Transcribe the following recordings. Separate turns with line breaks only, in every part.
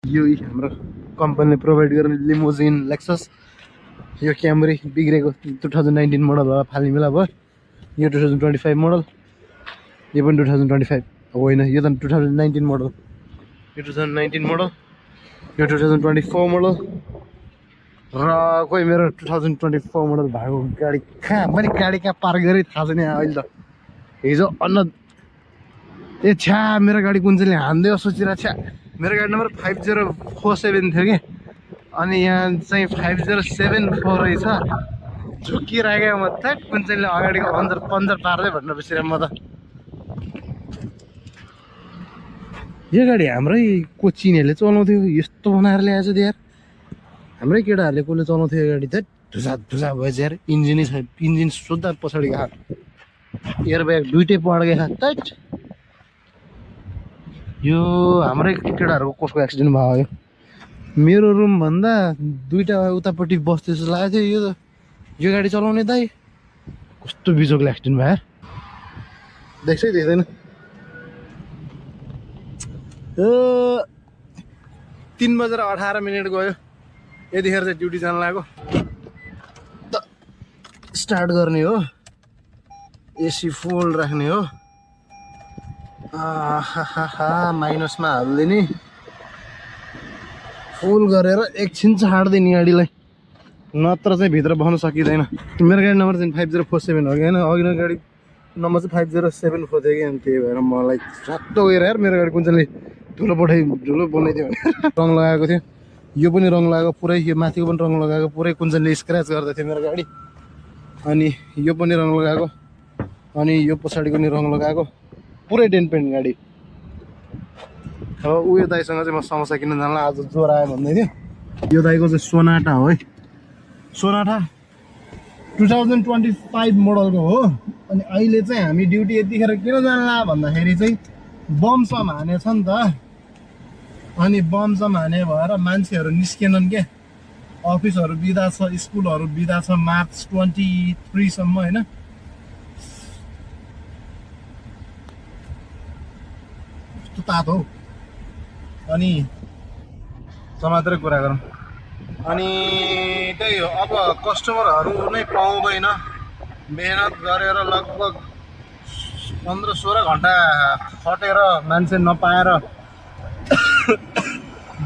यो हाम्रो कम्पनीले प्रोभाइड गर्ने लिमोजिन लेक्सस यो क्यामरी बिग्रेको 2019 मोडल होला फाल्ने बेला भयो यो 2025 मोडल यो पनि 2025 होइन यो त 2019 मोडल यो 2019 मोडल यो 2024 मोडल र कोही मेरो 2024 मोडल भएको गाडी कहाँ मैले गाडी कहाँ पार्क गरेँ थाहा छैन अहिले त हिजो ए छ्या मेरो गाडी कुन चाहिँले हान्दै सोचिरहेको छ्या मेरो गाडी नम्बर 5047 थियो कि अनि यहाँ चाहिँ 5074 रहेछ झुकिरहेको म त कुन चाहिँले अगाडिको पन्चर पार्दै भनेर बसिरहेँ म त यो गाडी हाम्रै कोचिनेहरूले चलाउँथ्यो यस्तो बनाएर ल्याएछ त यार हाम्रै केटाहरूले कसले चलाउँथ्यो यो गाडी त धुसा धुसा भएछ यार इन्जिनै छ इन्जिन सोद्धा पछाडि गएको एयर ब्याग दुइटै पड्केको तट यो हाम्रै केटाहरूको कसको एक्सिडेन्ट भयो यो मेरो रुम भन्दा दुईटा उतापट्टि बस्दै जस्तो लागेको थियो यो गाडी चलाउने दाइ कस्तो बिजोकले एक्सिडेन्ट भयो देख्छै देख्दैन 3:18 गयो यतिखेर चाहिँ ड्युटी जान लाग्यो त स्टार्ट गर्ने हो एसी फुल राख्ने हो माइनसमा हाल्दिने फुल गरेर एकछिन छाड्दिने गाडीलाई नत्र चाहिँ भित्र बस्न सकिँदैन मेरो गाडी नम्बर चाहिँ 5047 हो कि होइन अघिल्लो गाडी नम्बर चाहिँ 5074 थियो कि अनि त्यही भएर मलाई सट्ट गएर यार मेरो गाडी कुन चाहिँले धुलो बनाइदियो भने रङ लगाएको थियो यो पनि रङ लगाएको पुरै यो माथिको पनि रङ लगाएको पुरै कुन चाहिँले स्क्रच गर्दै थियो मेरो गाडी अनि यो पनि रङ लगाएको अनि यो पछाडिको नि रङ लगाएको पुरै डेन्ट पेन्ट गाडी अब उयो दाइसँग चाहिँ म समोसा किन्न जानला आज ज्वरो आयो भन्दै थियो यो दाइको चाहिँ सोनाटा हो है सोनाटा 2025 मोडलको हो अनि अहिले चाहिँ हामी ड्युटी यतिखेर किन जानला भन्दाखेरि चाहिँ बमसम हानेछ नि त अनि बमसम हाने भएर मान्छेहरू निस्केनन् के अफिसहरू बिदा छ स्कुलहरू बिदा छ मार्च 23 सम्म होइन तातो हौ अनि समातेरै कुरा गरौँ अनि त्यही हो अब कस्टमरहरू नै पाउँदैन मेहनत गरेर लगभग 15-16 घन्टा खटेर मान्छे नपाएर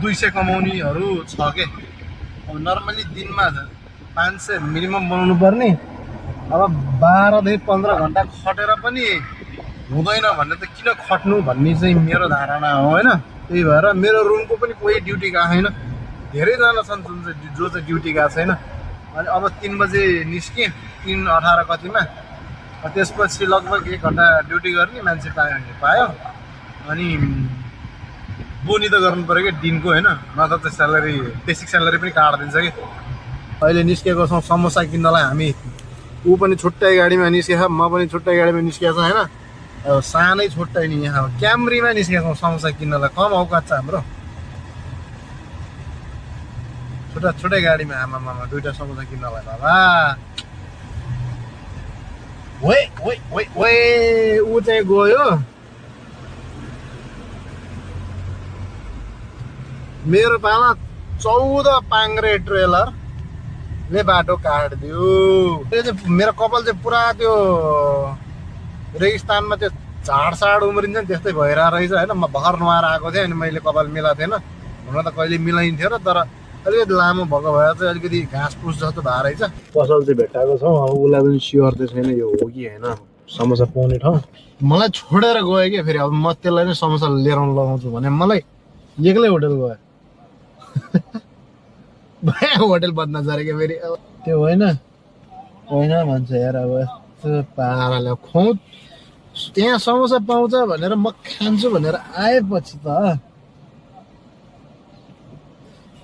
200 कमाउनेहरू छ के अब नर्मली दिनमा 500 मिनिमम बनाउनु पर्ने अब 12देखि 15 घन्टा खटेर पनि हुँदैन भन्ने त किन खट्नु भन्ने चाहिँ मेरो धारणा हो होइन त्यही भएर मेरो रुमको पनि कोही ड्युटी गएको छैन धेरैजना छन् जो चाहिँ ड्युटी गएको छैन अनि अब 3 बजे निस्केँ 3:18 कतिमा त्यसपछि लगभग 1 घन्टा ड्युटी गर्ने मान्छे पायो भने पायो अनि बोनी त गर्नु पऱ्यो कि दिनको होइन नत्र त स्यालेरी बेसिक स्यालेरी पनि काटिदिन्छ कि अहिले निस्केको छौँ समोसा किन्नलाई हामी ऊ पनि छुट्टै गाडीमा निस्केछ म पनि छुट्टै गाडीमा निस्केको छ होइन सानै छुट्टै नि यहाँ क्यामरीमा निस्केको छौँ समोसा किन्नलाई कम औकात छ हाम्रो छुट्टै गाडीमा आमा दुईटा समोसा किन्नलाई बाबा ऊ चाहिँ गयो मेरो पाला 14 पाङ्रे ट्रेलरले बाटो काटिदियो त्यो चाहिँ मेरो कपाल चाहिँ पुरा त्यो रेगिस्तानमा त्यो झाडसाड उम्रिन्छ नि त्यस्तै भइरहेको रहेछ होइन म भर्खर नुहाएर आएको थिएँ अनि मैले कपाल मिलाएको थिएन हुन त कहिले मिलाइन्थ्यो र तर अलिकति लामो भएको भएर चाहिँ अलिकति घाँस फुस जस्तो भएको रहेछ पसल चाहिँ भेट्टाएको छौँ अब उसलाई पनि स्योर चाहिँ छैन यो हो कि होइन समोसा पाउने ठाउँ मलाई छोडेर गयो कि फेरि अब म त्यसलाई नै समोसा लिएर लगाउँछु भने मलाई एक्लै होटल गयो होटल बदना झरे क्या फेरि त्यो होइन भन्छ यार अब यस्तो पाराले खुवाउ त्यहाँ समोसा पाउँछ भनेर म खान्छु भनेर आएपछि त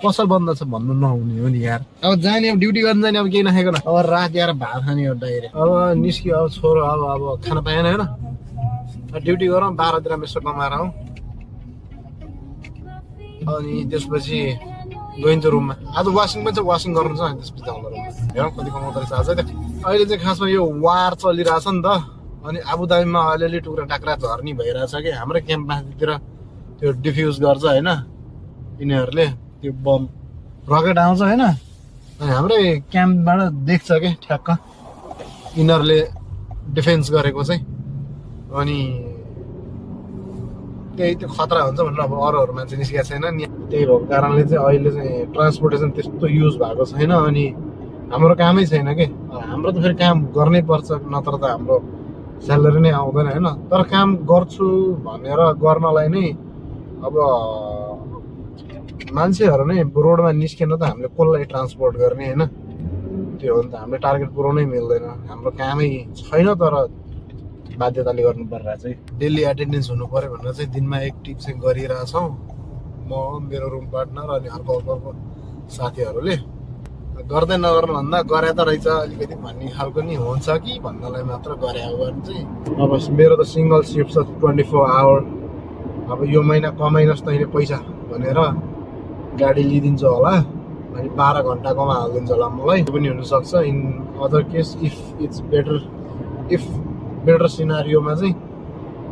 पसल बन्द छ भन्नु नहुने हो नि यार अब जाने अब ड्युटी गर्न जाने अब केही नखाएको न अब रात यार भात खाने हो डाइरेक्ट अब निस्क्यो अब छोरो अब खान पाएन होइन ड्युटी गरौँ 12तिर यसो कमाएर आउँ अनि त्यसपछि गइन्छ रुममा आज वासिङ पनि छ वासिङ गर्नु छ अनि त्यसपछि जाउँदा रुममा हेरौँ कति कमाउँदो रहेछ आज अहिले चाहिँ खासमा यो वार चलिरहेछ नि त अनि आबुधाबीमा अलिअलि टुक्रा टाक्रा झर्नी भइरहेछ कि हाम्रो क्याम्प माथितिर त्यो डिफ्युज गर्छ होइन यिनीहरूले त्यो बम रकेट आउँछ होइन अनि हाम्रै क्याम्पबाट देख्छ क्या ठ्याक्क यिनीहरूले डिफेन्स गरेको चाहिँ अनि त्यही त्यो खतरा हुन्छ भनेर अब अरूहरू मान्छे निस्केको छैन नि त्यही भएको कारणले चाहिँ अहिले चाहिँ ट्रान्सपोर्टेसन त्यस्तो युज भएको छैन अनि हाम्रो कामै छैन के हाम्रो त फेरि काम गर्नै पर्छ नत्र त हाम्रो स्यालेरी नै आउँदैन होइन तर काम गर्छु भनेर गर्नलाई नै अब मान्छेहरू नै रोडमा निस्केन त हामीले कसलाई ट्रान्सपोर्ट गर्ने होइन त्यो हो नि त हामीले टार्गेट पुऱ्याउनै मिल्दैन हाम्रो कामै छैन तर बाध्यताले गर्नु परिरहेको चाहिँ डेली एटेन्डेन्स हुनु पऱ्यो भनेर चाहिँ दिनमा एक टिप चाहिँ गरिरहेछौँ म मेरो रुम पार्टनर अनि अर्को साथीहरूले गर्दै नगर्नु भन्दा गरे त रहेछ अलिकति भन्ने खालको नि हुन्छ कि भन्नलाई मात्र गरे हो भने चाहिँ अब मेरो त सिङ्गल सिफ्ट छ 24 आवर अब यो महिना कमाइनस् तैँले पैसा भनेर गाडी लिइदिन्छ होला अनि 12 घन्टाकोमा हालिदिन्छ होला मलाई त्यो पनि हुनसक्छ in other case if better सिनारियोमा चाहिँ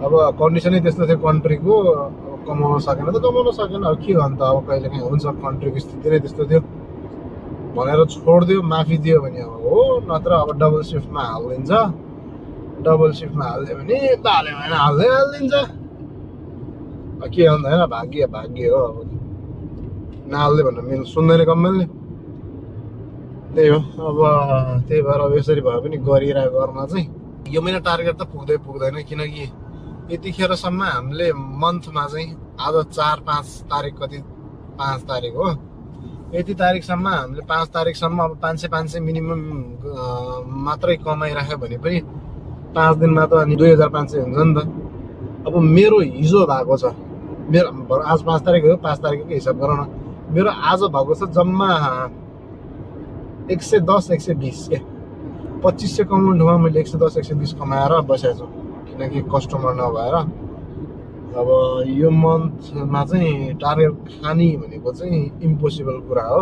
अब कन्डिसनै त्यस्तो थियो कन्ट्रीको कमाउन सकेन त कमाउन सकेन अब के गर्नु त अब कहिले काहीँ हुन्छ कन्ट्रीको स्थिति नै त्यस्तो थियो भनेर छोडिदियो माफी दियो भने अब हो नत्र अब डबल सिफ्टमा हालिदिन्छ डबल सिफ्टमा हालिदियो भने बाल्यो भने हालिदिन्छ के भन्दा होइन भाग्य हो अब नहाल्दै भनेर मेरो सुन्दैन कम्मेलले त्यही हो अब त्यही भएर अब यसरी भए पनि गरिरहेको गर्न चाहिँ यो महिना टार्गेट त पुग्दैन किनकि यतिखेरसम्म हामीले मन्थमा चाहिँ आज 4-5 तारिक कति 5 तारिक हो यति तारिकसम्म हामीले 5 तारिकसम्म अब 500 मिनिमम मात्रै कमाइराख्यो भने पनि 5 दिनमा त अनि 2500 हुन्छ नि त अब मेरो हिजो भएको छ मेरो आज 5 तारिक हो 5 तारिकको हिसाब गरौँ न मेरो आज भएको छ जम्मा 110-120 के 2500 कमाउनु ठाउँमा मैले 110-120 कमाएर बसेको छु किनकि कस्टमर नभएर अब यो मन्थमा चाहिँ टार्गेट खाने भनेको चाहिँ इम्पोसिबल कुरा हो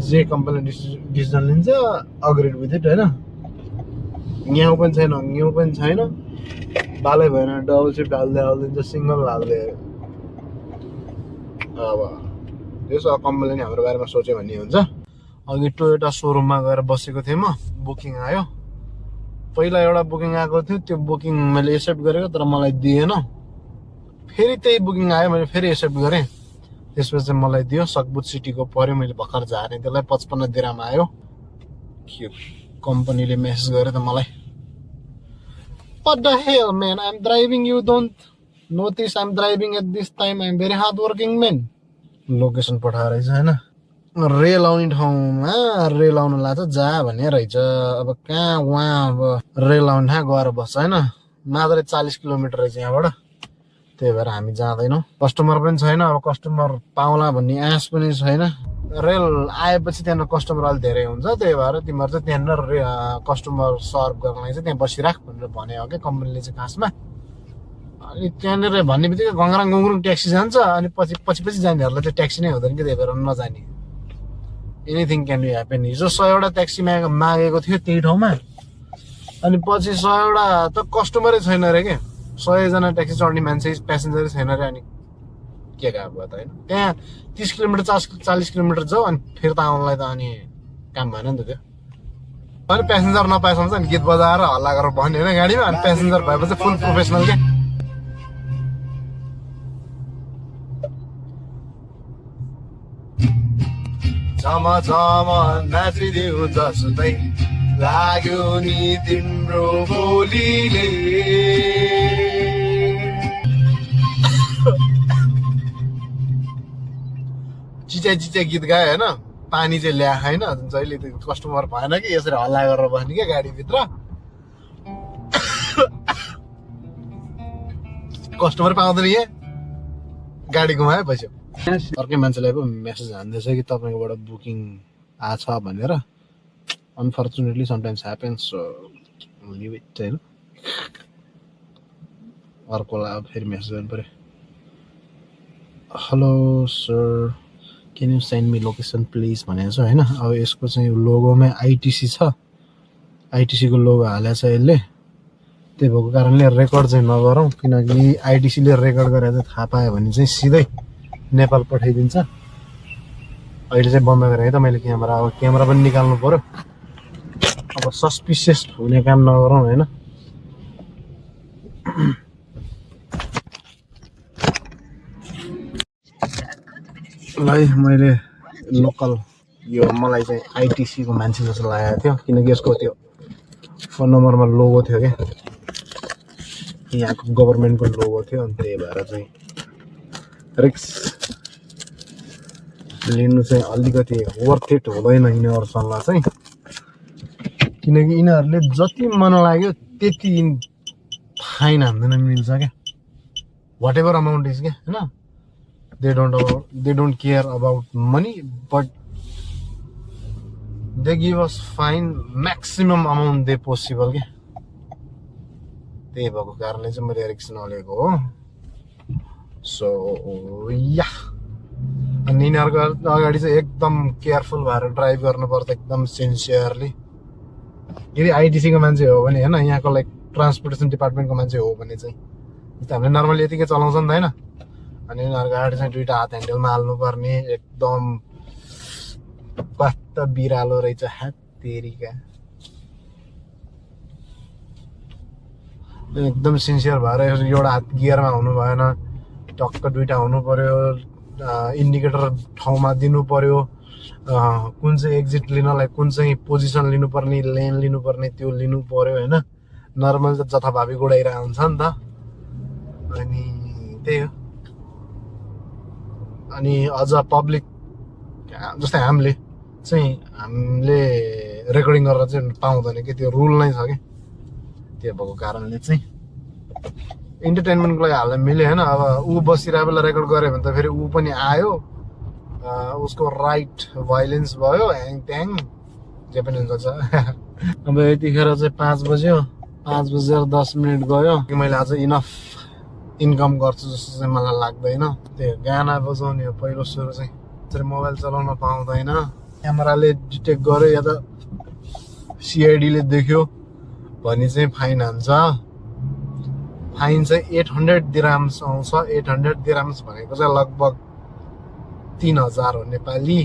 जे कम्पनीले डिसिजन लिन्छ अग्रिड विथ इट होइन न्याउ पनि छैन बालै भएन डबल सिफ्ट हालिदिन्छ सिङ्गल हाल्दै अब त्यसो कम्पनीले नि हाम्रो बारेमा सोच्यो भन्ने हुन्छ अघि टोयोटा सोरुममा गएर बसेको थिएँ म बुकिङ आयो पहिला एउटा बुकिङ आएको थियो त्यो बुकिङ मैले एक्सेप्ट गरेको तर मलाई दिएन फेरि त्यही बुकिङ आयो मैले फेरि एक्सेप्ट गरेँ त्यसपछि मलाई दियो सकबुत सिटीको पर्यो मैले भर्खर झारेँ त्यसलाई 55 दिराम आयो के कम्पनीले मेसेज गर्यो त मलाई What the hell, man? I'm driving. You don't notice I'm driving at this time. I'm very hardworking man. Location पठाएर रहेछ हैन रेल आउने ठाउँमा रेल आउनु लाग्छ जा भन्ने रहेछ अब कहाँ वहाँ अब रेल आउने ठाउँ गएर बस्छ हैन मात्रै 40 किलोमिटर रहेछ यहाँबाट त्यही भएर हामी जाँदैनौँ कस्टमर पनि छैन अब कस्टमर पाउला भन्ने आश पनि छैन रेल आएपछि त्यहाँ कस्टमर अलि धेरै हुन्छ त्यही भएर तिमीहरू चाहिँ त्यहाँनिर कस्टमर सर्भ गर्नलाई चाहिँ त्यहाँ बसिराख भनेर भने हो क्या कम्पनीले चाहिँ खासमा अनि त्यहाँनिर भन्ने बित्तिकै गङ्गराङ गुङ्गरुङ ट्याक्सी जान्छ अनि पछि जानेहरूलाई चाहिँ ट्याक्सी नै हुँदैन कि त्यही भएर नजाने एनिथिङ क्यान बी ह्यापन हिजो 100 ट्याक्सी मागेको थियो त्यही ठाउँमा अनि पछि 100 त कस्टमरै छैन अरे के 100 जना ट्याक्सी चढ्ने मान्छे प्यासेन्जरै छैन अरे अनि के गएको त होइन त्यहाँ 30 किलोमिटर 40 किलोमिटर जाऊ अनि फेरि त आउनलाई त अनि काम भएन नि त त्यो अनि प्यासेन्जर नपाएसम्म चाहिँ गीत बजाएर हल्ला गरेर भन्ने होइन गाडीमा अनि प्यासेन्जर भएपछि फुल प्रोफेसनल क्या झम नाचिदेऊ जस्तै लाग्यो नि तिम्रो बोलीले चिचा गीत गायो होइन पानी चाहिँ ल्या होइन जहिले त्यो कस्टमर भएन कि यसरी हल्ला गरेर बस्ने क्या गाडीभित्र कस्टमर पाउँदैन यहाँ गाडी घुमायो पैसा अर्कै मान्छेलाई पो मेसेज हान्दैछ कि तपाईँकोबाट बुकिङ आछ भनेर unfortunately sometimes happens leave it होइन अर्कोलाई अब फेरि मेसेज गर्नु पऱ्यो hello sir can you send me location please भनेको छ होइन अब यसको चाहिँ लोगोमा आइटिसी छ आइटिसीको लोगो हालेको छ यसले त्यही भएको कारणले रेकर्ड चाहिँ नगरौँ किनकि आइटिसीले रेकर्ड गरेर चाहिँ थाहा पायो भने चाहिँ सिधै नेपाल पठाइदिन्छ। अहिले चाहिँ बन्द गरेँ है त मैले क्यामेरा। अब क्यामेरा पनि निकाल्नु पर्यो। अब सस्पिसियस हुने काम नगरौँ होइन। ल मैले लोकल यो मलाई चाहिँ आइटिसीको मान्छे जस्तो लागेको थियो, किनकि यसको त्यो फोन नम्बरमा लोगो थियो क्या, यहाँको गभर्मेन्टको लोगो थियो। अनि त्यही भएर चाहिँ रिक्स लिनु चाहिँ अलिकति वर्थ इट हुँदैन यिनीहरूसँग चाहिँ, किनकि यिनीहरूले जति मन लाग्यो त्यति फाइन हान्दैन मिल्छ क्या, वाट एभर अमाउन्ट इज क्या होइन। they don't care about money, but they give us fine maximum amount they possible क्या। त्यही भएको कारणले चाहिँ मैले रिक्स नलिएको हो। सो या अनि यिनीहरूको अगाडि चाहिँ एकदम केयरफुल भएर ड्राइभ गर्नुपर्छ, एकदम सिन्सियरली। यदि आइटिसीको मान्छे हो भने होइन, यहाँको लाइक ट्रान्सपोर्टेसन डिपार्टमेन्टको मान्छे हो भने चाहिँ हामीले नर्मली यतिकै चलाउँछ नि त होइन। अनि यिनीहरूको अगाडि चाहिँ दुइटा हात ह्यान्डलमा हाल्नुपर्ने, एकदम कस्तो बिरालो रहेछ हात्तेरीका, एकदम सिन्सियर भएर एउटा हात गियरमा हुनु भएन, टक्क दुइटा हुनु पर्यो, इन्डिकेटर ठाउँमा दिनु पर्यो, कुन चाहिँ एक्जिट लिनलाई कुन चाहिँ पोजिसन लिनुपर्ने, लेन लिनुपर्ने त्यो लिनु पर्यो होइन। नर्मल त जथाभावी गुडाइरहेको हुन्छ नि त। अनि त्यही हो। अनि अझ पब्लिक जस्तै हामीले रेकर्डिङ गरेर चाहिँ पाउँदैन कि, त्यो रुल नै छ कि। त्यो भएको कारणले चाहिँ इन्टरटेनमेन्टको लागि हाल्दा मिल्यो होइन। अब ऊ बसिरहेको बेला रेकर्ड गऱ्यो भने त फेरि ऊ पनि आयो, उसको राइट भाइलेन्स भयो, ह्याङ ट्याङ जे पनि हुन्छ। अब यतिखेर चाहिँ 5 बज्यो, 5 बजेर 10 मिनट गयो कि मैले आज इनफ इन्कम गर्छु जस्तो चाहिँ मलाई लाग्दैन। त्यो गाना बजाउने हो पहिलो सुरु चाहिँ, त्यसरी मोबाइल चलाउन पाउँदैन। क्यामेराले डिटेक्ट गर्यो या त सिआइडीले देख्यो भने चाहिँ फाइन हान्छ। फाइन चाहिँ 800 दिराम्स आउँछ। 800 दिराम्स भनेको चाहिँ लगभग 3000 हो नेपाली।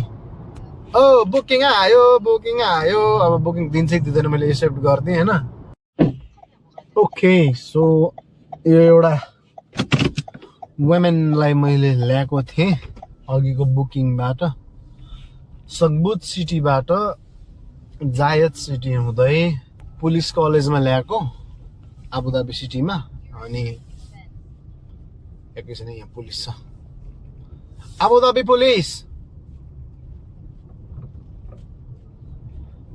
ओ बुकिङ आयो, बुकिङ आयो। अब बुकिङ दिन्छ कि दिँदैन मैले एक्सेप्ट गरिदिएँ होइन। ओके, सो यो एउटा वुमेनलाई मैले ल्याएको थिएँ अघिको बुकिङबाट, सकबुत सिटीबाट जायद सिटी हुँदै पुलिस कलेजमा ल्याएको आबुधाबी सिटीमा। अनि एकैछिन यहाँ पुलिस छ, आबुधाबी पुलिस।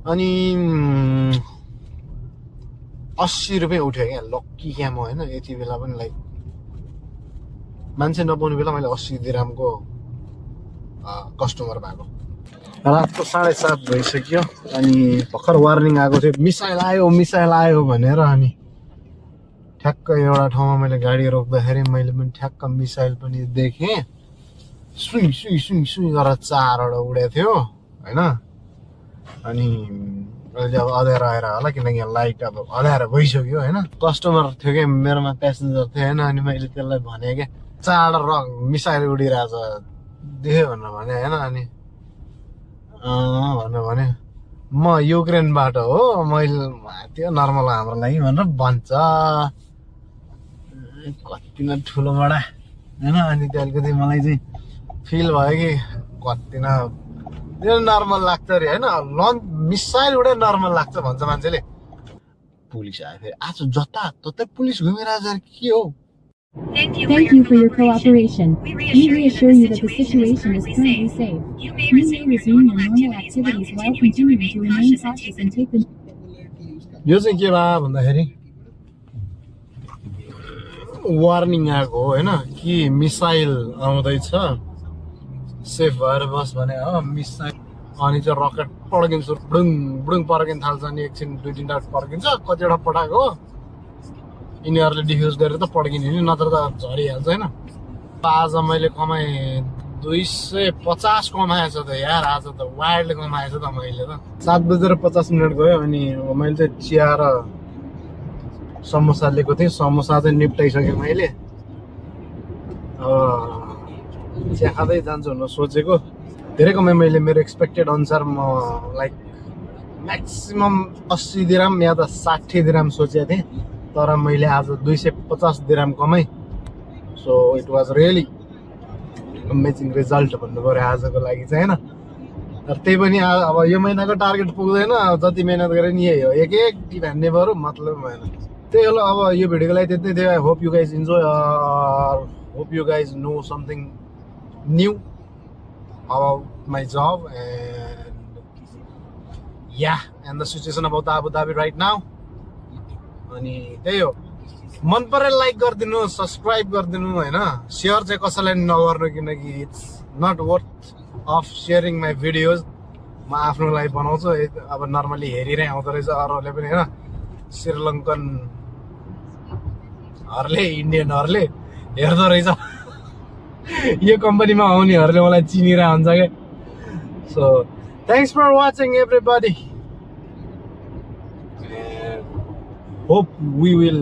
अनि 80 रुपियाँ उठ्यो क्या, लक्की क्या म होइन। यति बेला पनि लाइक मान्छे नपाउने बेला मैले 80 दिरामको कस्टमर भएको। रातको 7:30 भइसक्यो। अनि भर्खर वार्निङ आएको थियो, मिसाइल आयो भनेर। अनि ठ्याक्क एउटा ठाउँमा मैले गाडी रोक्दाखेरि मैले पनि ठ्याक्क मिसाइल पनि देखेँ। सुई सुई सुई सुई गरेर 4वटा उडेको थियो होइन। अनि अहिले अब अँध्यारो आएर होला, किनकि यहाँ लाइट अब अँध्यारो भइसक्यो होइन। कस्टमर थियो क्या मेरोमा, प्यासेन्जर थियो होइन। अनि मैले त्यसलाई भने क्या 4 मिसाइल उडिरहेछ देख्यो भनेर भने होइन। अनि भनेर भने म युक्रेनबाट हो, मैले त्यो नर्मल हाम्रो लागि भनेर भन्छ। कति न ठुलो बडा होइन। अनि त्यो अलिकति मलाई चाहिँ फिल भयो कि कति न त्यो नर्मल लाग्छ अरे होइन। लन्च मिसाइल उडे नर्मल लाग्छ भन्छ मान्छेले। पुलिस आयो फेरि आज जताततै पुलिस घुमिरहेछ के हो।
Thank you for your cooperation. We reassure you that the situation is currently safe. You may resume your normal activities while continuing to remain cautious and take the.
यो चाहिँ के भयो भन्दाखेरि वार्निङ आएको होइन कि मिसाइल आउँदैछ, सेफ भएर बस भने हो। मिसाइल अनि चाहिँ रकेट पड्किन्छ, बुडुङ बुडुङ पड्किन थाल्छ। अनि एकछिन 2-3टा पड्किन्छ, कतिवटा पठाएको हो यिनीहरूले डिफ्युज गरेर त पड्किने नि, नत्र त झरिहाल्छ होइन। आज मैले कमाएँ 250 कमाएछ त यार। आज त वाइल्ड कमाएछ त मैले त। 7:50 गयो। अनि मैले चाहिँ चिया र समोसा लिएको थिएँ। समोसा चाहिँ निप्टाइसकेँ मैले। चिया खाँदै जान्छु भनेर सोचेको धेरै कमाइ मैले मेरो एक्सपेक्टेड अनुसार म लाइक म्याक्सिमम 80 दिराम या त 60 दिराम सोचेको थिएँ तर मैले आज 250 दिराम कमाइ so it was really amazing result भन्नु पऱ्यो आजको लागि चाहिँ होइन तर त्यही पनि अब यो महिनाको टार्गेट पुग्दैन जति मेहनत गरेँ नि यही हो एक भन्ने बरु मतलब भएन त्यही हो अब यो भिडियोको लागि त्यति थियो I hope you guys enjoy hope you guys know something new about my job and the situation about Abu Dhabi right now अनि त्यही हो मन परे लाइक गरिदिनु सब्सक्राइब गरिदिनु होइन सेयर चाहिँ कसैलाई नगर्नु किनकि it's not worth of sharing my videos म आफ्नो लागि बनाउँछु अब नर्मली हेरिरहे आउँदो रहेछ अरूहरूले पनि होइन श्रीलङ्कनहरूले इन्डियनहरूले हेर्दो रहेछ यो कम्पनीमा आउनेहरूले मलाई चिनिरहेको हुन्छ क्या so thanks for watching everybody hope we will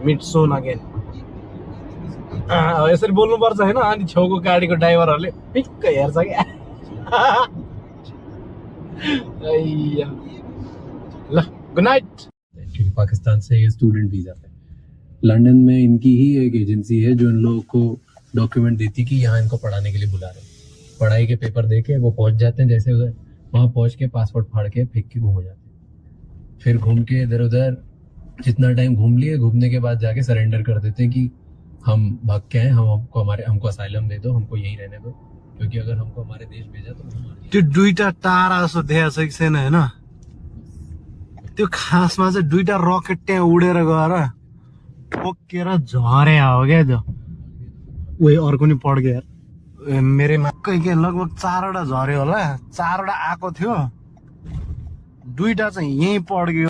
meet soon again यसरी बोल्नुपर्छ होइन अनि छेउको गाडीको ड्राइभरहरूले पिक्क हेर्छ क्या ल गुड नाइट
क्योंकि पाकिस्तान से ये स्टूडेंट वीजा पे लंदन में इनकी ही एक एजेंसी है जो इन लोगों को डॉक्यूमेंट देती कि यहाँ इनको पढ़ाने के लिए बुला रहे हैं पढ़ाई के पेपर दे के वो पहुंच जाते हैं जैसे उधर वहाँ पहुंच के पासपोर्ट फाड़ के फेंक के घूम जाते हैं फिर घूम के इधर उधर जितना टाइम घूम लिए घूमने के बाद जाके सरेंडर कर देते हैं कि हम भाग के आए हमको असाइलम दे दो हमको यही रहने दो क्योंकि अगर हमको हमारे देश भेजा तो
त्यो दुईटा तारा जस्तो देखाएको छ कि छैन होइन त्यो खासमा चाहिँ दुईटा रकेट त्यहाँ उडेर गएर ठोकेर झरे हो क्या त्यो उयो अर्को नि पड्क्यो यार मेरैमा के लगभग 4वटा झऱ्यो होला 4वटा आएको थियो 2टा चाहिँ यहीँ पड्क्यो